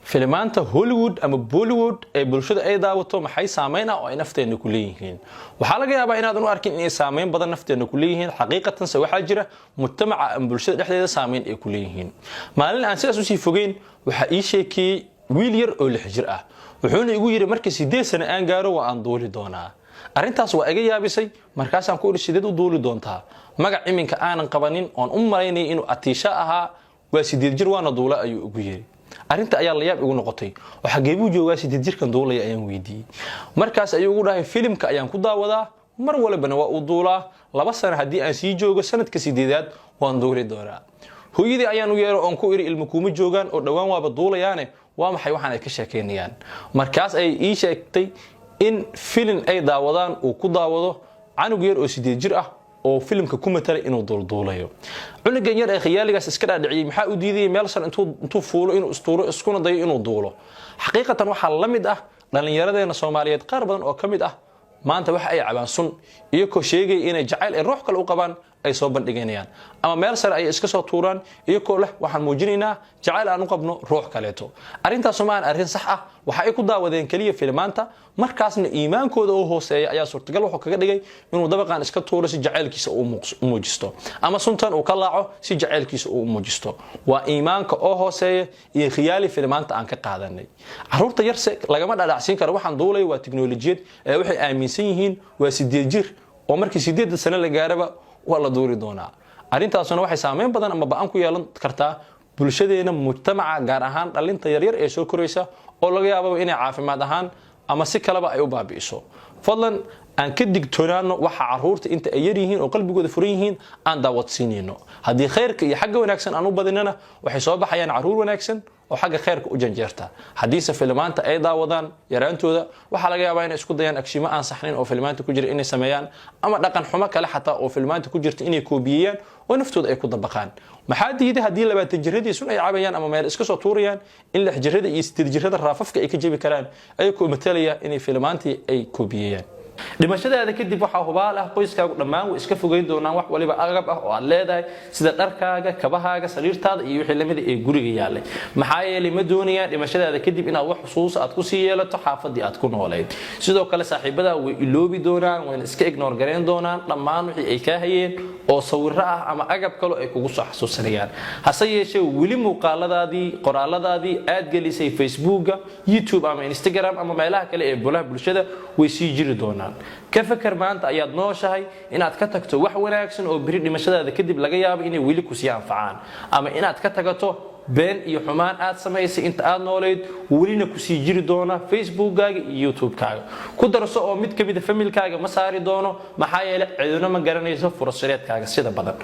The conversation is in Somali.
filimaanta Hollywood ama Bollywood ee bulshada ay daawato maxay saameyn ah oo ay nafteena ku leeyihiin waxa laga yaabaa inaad u arkin inay saameyn badan nafteena ku leeyihiin xaqiiqatan se waxa jira mujtamaca ama bulshada dhexdeeda saameyn ay ku leeyihiin maalin aan sidaas u sii fogeyn waxa ii sheekay wiil yar oo 6 jir ah wuxuuna igu yiri markii 8 sano aan gaaro waa aan duuli doonaa arintaas waa iga yaabisay markaas aan ku iri sideed u duuli doontaa magac iminka aanan qabanin oon u maleynay inuu atiisha ahaa waa 8 jir waana duula ayuu ugu yiri arinta ayaa la yaab igu noqotay waxa geebu joogaa 8 jirkan duulay ayaan weydiiyay markaas ayuu ugu dhahay filimka ayaan ku daawadaa mar walba waa uu duulaa 2 sano hadii aan sii joogo sanadka 8aad waan duuli doonaa hooyadii ayaan u yeero oon ku iri ilmo kuma joogan oo dhawaan waaba duulayaane waa maxay waxaan ay ka sheekeynayaan markaas ay ii sheegtay in filim ay daawadaan uu ku daawado canug yar oo 8 jir ah oo filimka ku matalay inuu duulayo cunugan yar ee khiyaaligaas iska dhaadhiciyay maxaa u diiday meel san intuu fuulo inuu istuuro iskuna dayo inuu duulo xaqiiqatan waxa la mid ah dhalinyaradeena Soomaaliyeed qaar badan oo kamid ah maanta waxa ay cabaan sun iyo ko sheegay inay jacayl ay ruux kale u qabaan ay soo bandhiganayaan ama meel sare ay iska soo tuuraan iyo ko leh waxaan muujinaynaa jacayl aan u qabno ruux kaleeto arintaas ma aan arin sax ah waxa ay ku daawadeen kaliya filmaanta markaasna iimaankooda oo hooseeya ayaa suurtagal wuxuu kaga dhigay inuu dabaqan iska tuuro si jacaylkiisa uu muujisto ama suntan uu ka laaco si jacaylkiisa uu muujisto waa iimaanka oo hooseeya iyo khiyaali filmaanta aan ka qaadanay caruurta yarse lagama dhadhacsiin karo waxaan duulay waa tiknoolajiyad ee waxay aaminsan yihiin waa 8 jir oo markii 8 sano la gaaraba waa la duuli doonaa arintaasuna waxay saameyn badan ama baan ku yeelan kartaa bulshadeena mujtamaca gaar ahaan dhalinta yar yar ee soo koraysa oo laga yaabo inay caafimaad ahaan ama si kaleba ay u baabi'iso fadlan aan ka digtoonaano waxa caruurta inta ay yar yihiin oo qalbigooda furan yihiin aan daawadsiinayno hadii khayrka iyo xagga wanaagsan aan u badinana waxay soo baxayaan caruur wanaagsan oo xagga khayrka u janjeerta hadii se filmaanta ay daawadaan yaraantooda waxa laga yaabaa inay isku dayaan agsimo aan saxnayn oo filmaanta ku jira inay sameeyaan ama dhaqan xumo kale xataa oo filmaanta ku jirta inay koobiyaan oo naftooda ay ku dabaqaan maxaa diiday hadii 20 jirradii sun ay cabayaan ama meel iska soo tuurayaan in 6 jirrada iyo 8 jirrada raafafka ay ka jabi karaan ay ku matalaya inay filmaantii ay koobiyaan dhimashadaada kadib waxa hubaal ah qoyskaagu dhammaan way iska fogeyn doonaan wax waliba agab ah oo aad leedahay sida dharkaaga kabahaaga sariirtaada iyo wixii lamid ee guriga yaalay maxaa yeelay ma doonayaan dhimashadaada kadib inaad wax xusuus aad ku sii yeelato xaafadii aad ku nooleed sidoo kale saaxiibada way iloobi doonaan way iska ignore gareyn doonaan dhammaan wixii ay ka hayeen oo sawirro ah ama agab kale ay kugu soo xasuusanayaan hase yeeshee wili muuqaaladaadii qoraaladaadii aad gelisay Facebooka YouTube ama Instagram ama meelaha kale ee bulshada way sii jiri doonaan ka fakar maanta ayaad nooshahay inaad ka tagto wax wanaagsan oo biri dhimashadaada kadib laga yaabo inay wili ku sii anfacaan ama inaad ka tagato been iyo xumaan aad samaysay inta aad nooleed walina ku sii jiri doona Facebookkaaga iyo YouTube-kaaga ku darso oo mid kamid ah familkaaga ma saari doono maxaa yeelay ciduna ma garanayso fursadeedkaaga sida badan